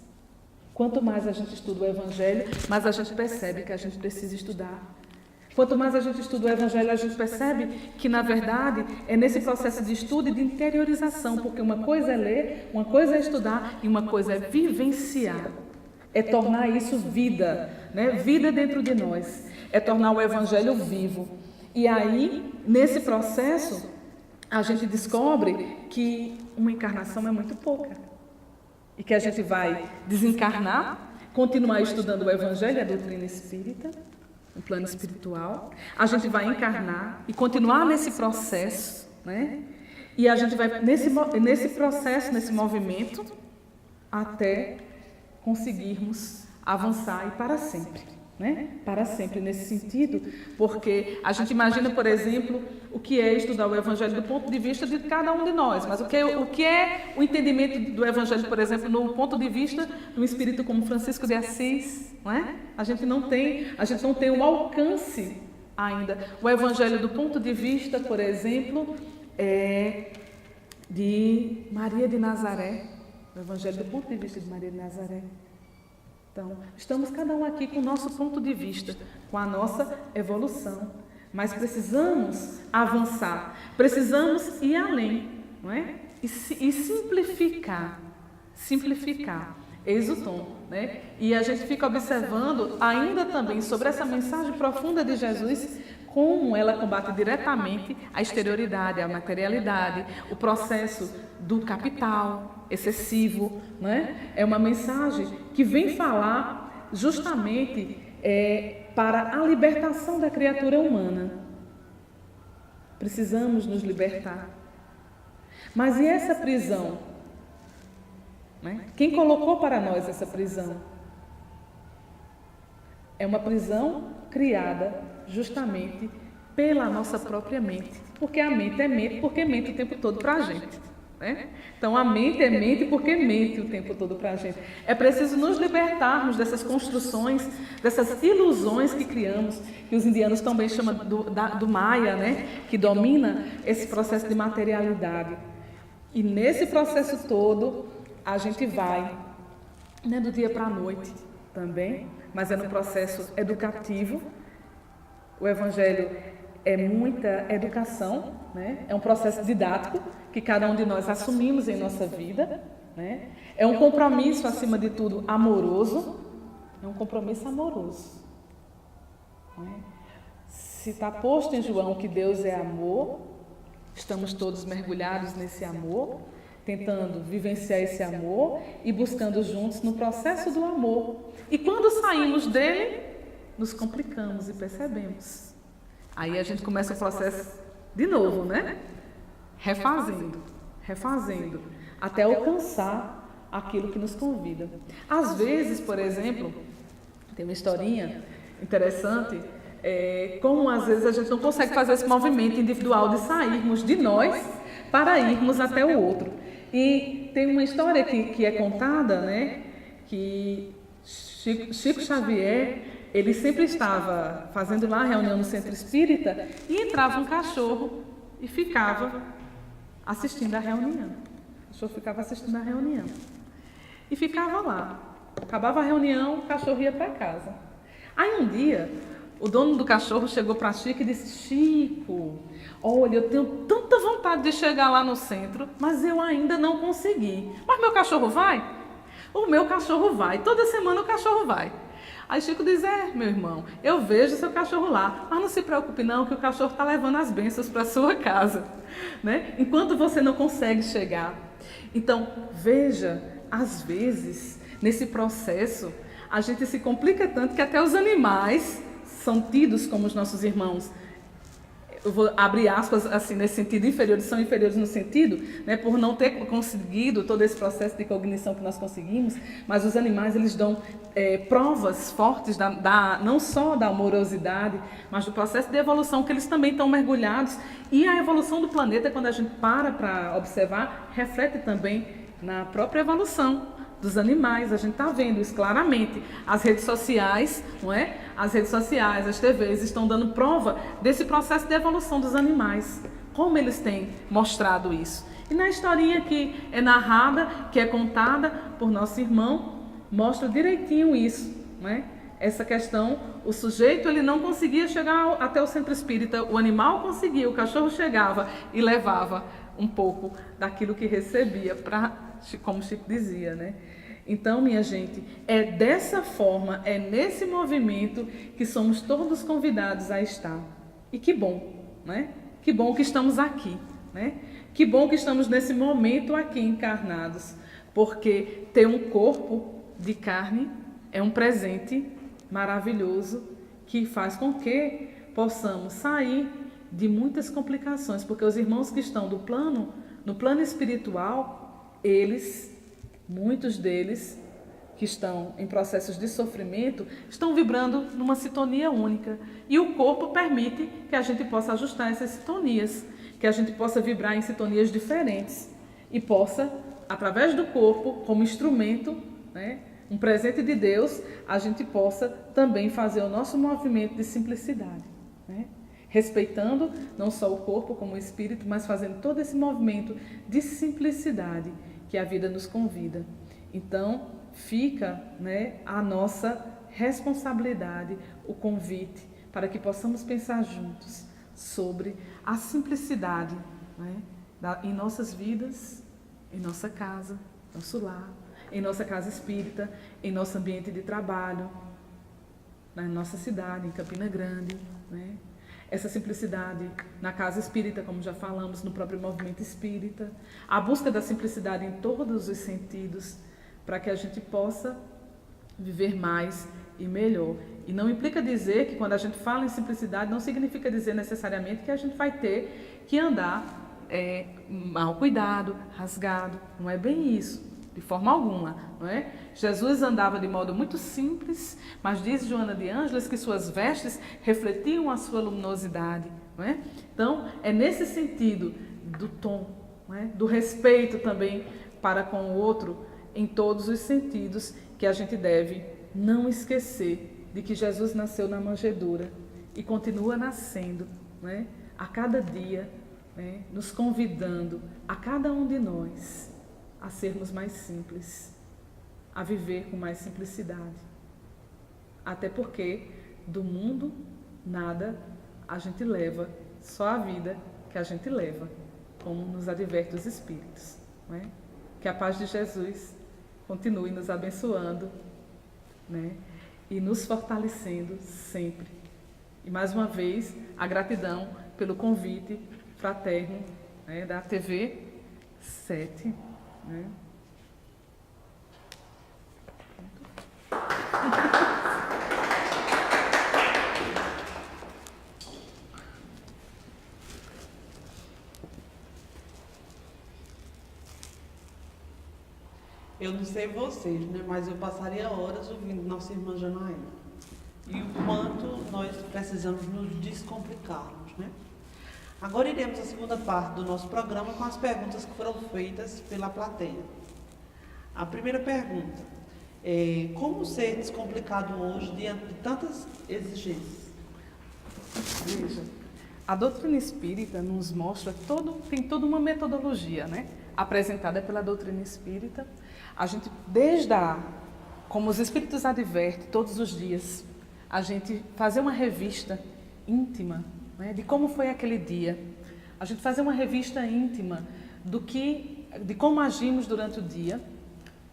Quanto mais a gente estuda o Evangelho, mais a gente percebe que a gente precisa estudar. Quanto mais a gente estuda o Evangelho, a gente percebe que, na verdade, é nesse processo de estudo e de interiorização, porque uma coisa é ler, uma coisa é estudar e uma coisa é vivenciar. É tornar isso vida, né? Vida dentro de nós. É tornar o Evangelho vivo. E aí, nesse processo, a gente descobre que uma encarnação é muito pouca. E que a gente vai desencarnar, continuar estudando o Evangelho e a doutrina espírita, no plano espiritual. A gente vai encarnar e continuar nesse processo, né? E a gente vai nesse processo, nesse movimento, até conseguirmos avançar e para sempre, né? Para sempre nesse sentido, porque a gente imagina, por exemplo, o que é estudar o Evangelho do ponto de vista de cada um de nós, mas o que é o entendimento do Evangelho, por exemplo, no ponto de vista de um espírito como Francisco de Assis, não é? A gente não tem um alcance ainda. O Evangelho do ponto de vista, por exemplo, de Maria de Nazaré. O Evangelho do ponto de vista de Maria de Nazaré. Então, estamos cada um aqui com o nosso ponto de vista, com a nossa evolução. Mas precisamos avançar, precisamos ir além, não é? E simplificar. Eis o tom, né? E a gente fica observando ainda também sobre essa mensagem profunda de Jesus, como ela combate diretamente a exterioridade, a materialidade, o processo do capital excessivo, né? É uma mensagem que vem falar justamente para a libertação da criatura humana. Precisamos nos libertar. Mas e essa prisão? Né? Quem colocou para nós essa prisão? É uma prisão criada justamente pela nossa própria mente. Porque a mente é mente, porque mente o tempo todo para a gente. Né? Então, a mente é mente porque mente o tempo todo para a gente. É preciso nos libertarmos dessas construções, dessas ilusões que criamos, que os indianos também chamam do Maya, né? Que domina esse processo de materialidade. E nesse processo todo, a gente vai, né, do dia para a noite também, mas é no processo educativo. O Evangelho é muita educação, né? É um processo didático que cada um de nós assumimos em nossa vida, né? É um compromisso, acima de tudo, amoroso. É um compromisso amoroso. Né? Se está posto em João que Deus é amor, Estamos todos mergulhados nesse amor, tentando vivenciar esse amor e buscando juntos no processo do amor. E quando saímos dele, nos complicamos e percebemos. Aí a gente começa o processo de novo, né? Refazendo, até alcançar aquilo que nos convida. Às vezes, por exemplo, tem uma historinha interessante, como às vezes a gente não consegue fazer esse movimento individual de sairmos de nós para irmos até o outro. E tem uma história que é contada, né, que Chico Xavier, ele sempre estava fazendo lá a reunião no centro espírita e entrava um cachorro e ficava assistindo a reunião. O cachorro ficava assistindo a reunião. E ficava lá. Acabava a reunião, o cachorro ia para casa. Aí um dia, o dono do cachorro chegou para Chico e disse: Chico, olha, eu tenho tanta vontade de chegar lá no centro, mas eu ainda não consegui. Mas meu cachorro vai? O meu cachorro vai. Toda semana o cachorro vai. Aí Chico diz: meu irmão, eu vejo seu cachorro lá, mas não se preocupe não, que o cachorro está levando as bênçãos para sua casa, né? Enquanto você não consegue chegar. Então, veja, às vezes, nesse processo, a gente se complica tanto que até os animais são tidos como os nossos irmãos. Eu vou abrir aspas assim nesse sentido, inferiores são inferiores no sentido, né, por não ter conseguido todo esse processo de cognição que nós conseguimos, mas os animais eles dão provas fortes não só da amorosidade, mas do processo de evolução que eles também estão mergulhados, e a evolução do planeta, quando a gente para observar, reflete também na própria evolução dos animais. A gente está vendo isso claramente. As redes sociais, não é? As redes sociais, as TVs estão dando prova desse processo de evolução dos animais. Como eles têm mostrado isso. E na historinha que é narrada, que é contada por nosso irmão, mostra direitinho isso, não é? Essa questão, o sujeito ele não conseguia chegar até o centro espírita, o animal conseguia, o cachorro chegava e levava um pouco daquilo que recebia, como Chico dizia, né? Então, minha gente, é dessa forma, é nesse movimento que somos todos convidados a estar. E que bom, né? Que bom que estamos aqui, né? Que bom que estamos nesse momento aqui encarnados, porque ter um corpo de carne é um presente maravilhoso que faz com que possamos sair de muitas complicações, porque os irmãos que estão no plano espiritual, muitos deles que estão em processos de sofrimento, estão vibrando numa sintonia única. E o corpo permite que a gente possa ajustar essas sintonias, que a gente possa vibrar em sintonias diferentes e possa, através do corpo, como instrumento, né, um presente de Deus, a gente possa também fazer o nosso movimento de simplicidade, né? Respeitando não só o corpo como o espírito, mas fazendo todo esse movimento de simplicidade que a vida nos convida. Então, fica, né, a nossa responsabilidade, o convite, para que possamos pensar juntos sobre a simplicidade, né, em nossas vidas, em nossa casa, nosso lar, em nossa casa espírita, em nosso ambiente de trabalho, na nossa cidade, em Campina Grande, né? Essa simplicidade na casa espírita, como já falamos, no próprio movimento espírita, a busca da simplicidade em todos os sentidos, para que a gente possa viver mais e melhor. E não implica dizer que quando a gente fala em simplicidade, não significa dizer necessariamente que a gente vai ter que andar mal cuidado, rasgado. Não é bem isso, de forma alguma, não é? Jesus andava de modo muito simples, mas diz Joana de Ângeles que suas vestes refletiam a sua luminosidade, não é? Então, é nesse sentido do tom, não é? Do respeito também para com o outro, em todos os sentidos, que a gente deve não esquecer de que Jesus nasceu na manjedoura e continua nascendo, não é? A cada dia, né? Nos convidando a cada um de nós a sermos mais simples, a viver com mais simplicidade. Até porque do mundo nada a gente leva, só a vida que a gente leva, como nos adverte os Espíritos, não é? Que a paz de Jesus continue nos abençoando, né? E nos fortalecendo sempre. E mais uma vez, a gratidão pelo convite fraterno né, da TV 7. Né? Eu não sei vocês, né? Mas eu passaria horas ouvindo nossa irmã Janaína. E o quanto nós precisamos nos descomplicarmos, né? Agora iremos à segunda parte do nosso programa com as perguntas que foram feitas pela plateia. A primeira pergunta é: como ser descomplicado hoje diante de tantas exigências? Veja, a doutrina espírita nos mostra tem toda uma metodologia, né? Apresentada pela doutrina espírita. A gente, como os espíritos advertem todos os dias, a gente fazer uma revista íntima, né, de como foi aquele dia. A gente fazer uma revista íntima de como agimos durante o dia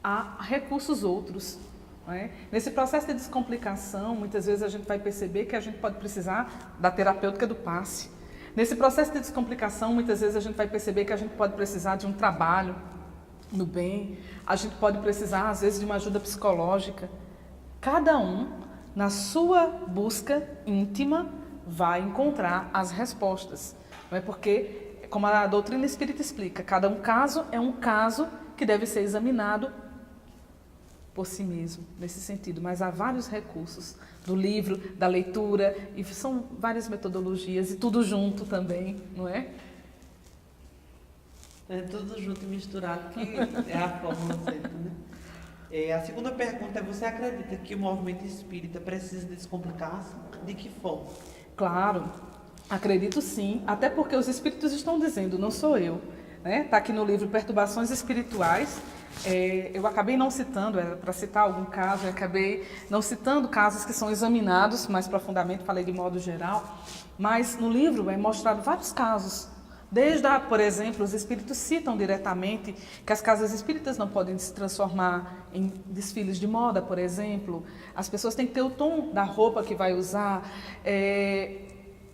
a recursos outros. Né? Nesse processo de descomplicação, muitas vezes a gente vai perceber que a gente pode precisar da terapêutica do passe. Nesse processo de descomplicação, muitas vezes a gente vai perceber que a gente pode precisar de um trabalho no bem, a gente pode precisar, às vezes, de uma ajuda psicológica. Cada um, na sua busca íntima, vai encontrar as respostas. Não é porque, como a doutrina espírita explica, cada um caso é um caso que deve ser examinado por si mesmo, nesse sentido. Mas há vários recursos do livro, da leitura, e são várias metodologias, e tudo junto também, não é? É tudo junto e misturado, que é a fórmula certa, né? A segunda pergunta é: você acredita que o movimento espírita precisa descomplicar-se? De que forma? Claro, acredito sim, até porque os espíritos estão dizendo, não sou eu. Né? Está aqui no livro Perturbações Espirituais. Eu acabei não citando, era para citar algum caso, eu acabei não citando casos que são examinados mais profundamente, falei de modo geral, mas no livro é mostrado vários casos. Por exemplo, os espíritos citam diretamente que as casas espíritas não podem se transformar em desfiles de moda, por exemplo. As pessoas têm que ter o tom da roupa que vai usar.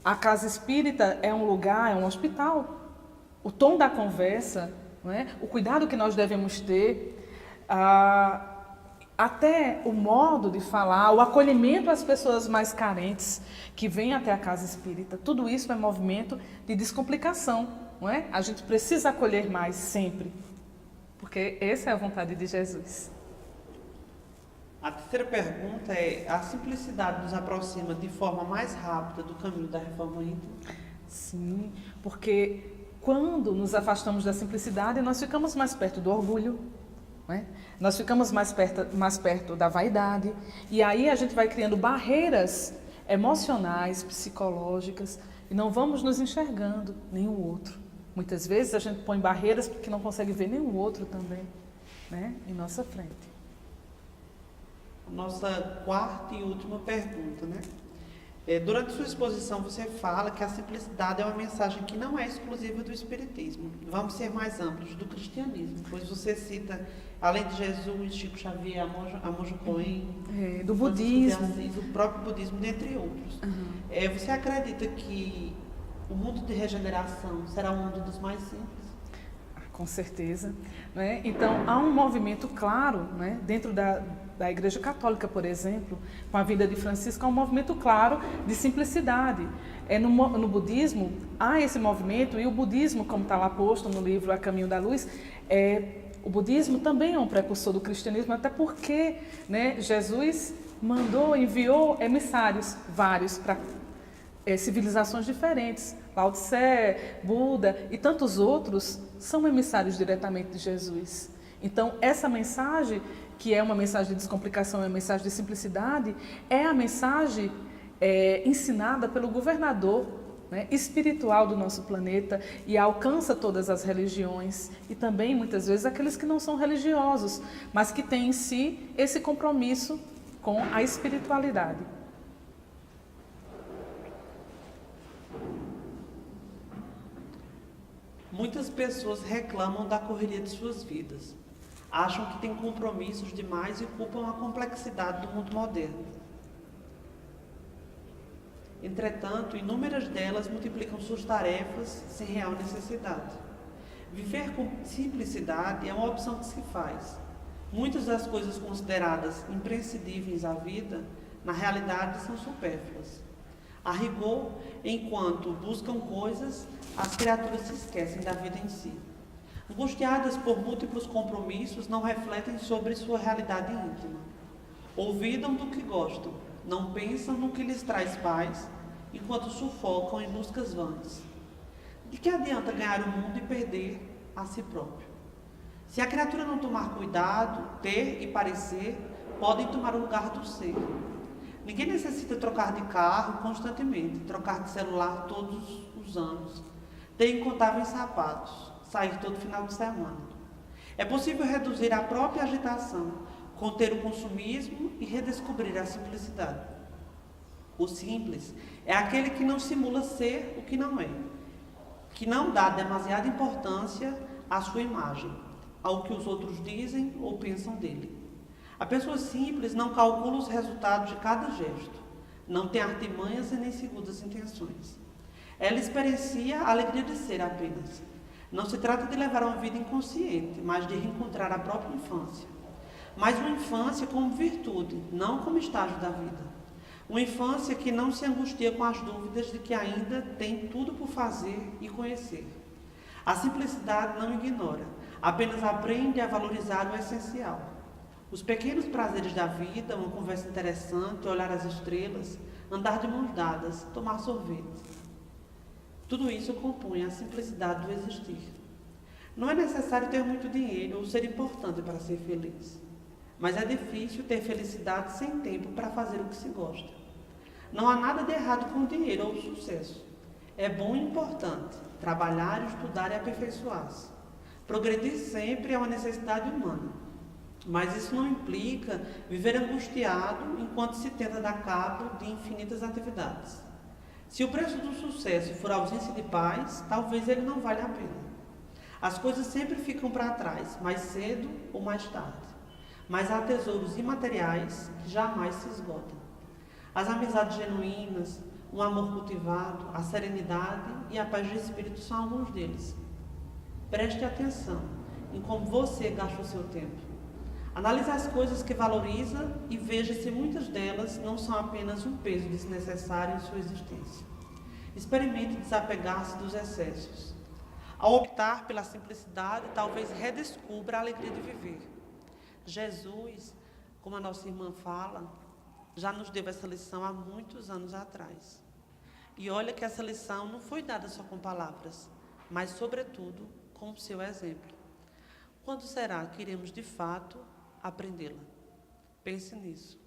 A casa espírita é um lugar, é um hospital. O tom da conversa, não é? O cuidado que nós devemos ter, até o modo de falar, o acolhimento às pessoas mais carentes que vêm até a casa espírita, tudo isso é movimento de descomplicação, não é? A gente precisa acolher mais sempre, porque essa é a vontade de Jesus. A terceira pergunta é: a simplicidade nos aproxima de forma mais rápida do caminho da reforma íntima? Sim, porque quando nos afastamos da simplicidade, nós ficamos mais perto do orgulho, né? Nós ficamos mais perto da vaidade, e aí a gente vai criando barreiras emocionais, psicológicas, e não vamos nos enxergando nem o outro. Muitas vezes a gente põe barreiras porque não consegue ver nem o outro também, né, em nossa frente. Nossa quarta e última pergunta, né? Durante sua exposição você fala que a simplicidade é uma mensagem que não é exclusiva do Espiritismo. Vamos ser mais amplos, do cristianismo, pois você cita, além de Jesus, Chico Xavier, a Monja Coen, do budismo, do próprio budismo, dentre outros. Você acredita que o mundo de regeneração será um mundo dos mais simples? Com certeza. Né? Então, há um movimento claro, né, dentro da Igreja Católica, por exemplo, com a vida de Francisco, há um movimento claro de simplicidade. No budismo, há esse movimento, e o budismo, como está lá posto no livro A Caminho da Luz, o budismo também é um precursor do cristianismo, até porque, né, Jesus enviou emissários vários para civilizações diferentes. Lao Tse, Buda e tantos outros são emissários diretamente de Jesus. Então, essa mensagem, que é uma mensagem de descomplicação, é uma mensagem de simplicidade, é a mensagem ensinada pelo governador, né, espiritual do nosso planeta, e alcança todas as religiões e também, muitas vezes, aqueles que não são religiosos, mas que têm em si esse compromisso com a espiritualidade. Muitas pessoas reclamam da correria de suas vidas. Acham que têm compromissos demais e culpam a complexidade do mundo moderno. Entretanto, inúmeras delas multiplicam suas tarefas sem real necessidade. Viver com simplicidade é uma opção que se faz. Muitas das coisas consideradas imprescindíveis à vida, na realidade, são supérfluas. A rigor, enquanto buscam coisas, as criaturas se esquecem da vida em si. Angustiadas por múltiplos compromissos, não refletem sobre sua realidade íntima. Olvidam do que gostam, não pensam no que lhes traz paz, enquanto sufocam em buscas vãs. De que adianta ganhar o mundo e perder a si próprio? Se a criatura não tomar cuidado, ter e parecer podem tomar o lugar do ser. Ninguém necessita trocar de carro constantemente, trocar de celular todos os anos, ter incontáveis sapatos, sair todo final de semana. É possível reduzir a própria agitação, conter o consumismo e redescobrir a simplicidade. O simples é aquele que não simula ser o que não é, que não dá demasiada importância à sua imagem, ao que os outros dizem ou pensam dele. A pessoa simples não calcula os resultados de cada gesto, não tem artimanhas e nem segundas intenções. Ela experiencia a alegria de ser apenas. Não se trata de levar uma vida inconsciente, mas de reencontrar a própria infância. Mas uma infância como virtude, não como estágio da vida. Uma infância que não se angustia com as dúvidas de que ainda tem tudo por fazer e conhecer. A simplicidade não ignora, apenas aprende a valorizar o essencial. Os pequenos prazeres da vida, uma conversa interessante, olhar as estrelas, andar de mãos dadas, tomar sorvete. Tudo isso compõe a simplicidade do existir. Não é necessário ter muito dinheiro ou ser importante para ser feliz. Mas é difícil ter felicidade sem tempo para fazer o que se gosta. Não há nada de errado com o dinheiro ou o sucesso. É bom e importante trabalhar, estudar e aperfeiçoar-se. Progredir sempre é uma necessidade humana. Mas isso não implica viver angustiado enquanto se tenta dar cabo de infinitas atividades. Se o preço do sucesso for a ausência de paz, talvez ele não valha a pena. As coisas sempre ficam para trás, mais cedo ou mais tarde. Mas há tesouros imateriais que jamais se esgotam. As amizades genuínas, o amor cultivado, a serenidade e a paz de espírito são alguns deles. Preste atenção em como você gasta o seu tempo. Analise as coisas que valoriza e veja se muitas delas não são apenas um peso desnecessário em sua existência. Experimente desapegar-se dos excessos. Ao optar pela simplicidade, talvez redescubra a alegria de viver. Jesus, como a nossa irmã fala, já nos deu essa lição há muitos anos atrás. E olha que essa lição não foi dada só com palavras, mas, sobretudo, com o seu exemplo. Quando será que iremos, de fato, aprendê-la? Pense nisso.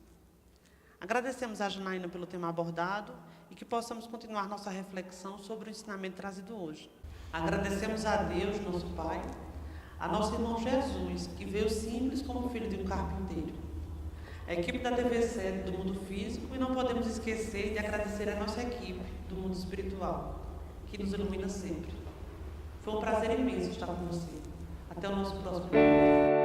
Agradecemos a Janaína pelo tema abordado e que possamos continuar nossa reflexão sobre o ensinamento trazido hoje. Agradecemos a Deus, nosso Pai, a nosso irmão Jesus, que veio simples como filho de um carpinteiro, a equipe da TV7 do mundo físico, e não podemos esquecer de agradecer a nossa equipe do mundo espiritual, que nos ilumina sempre. Foi um prazer imenso estar com você. Até o nosso próximo encontro.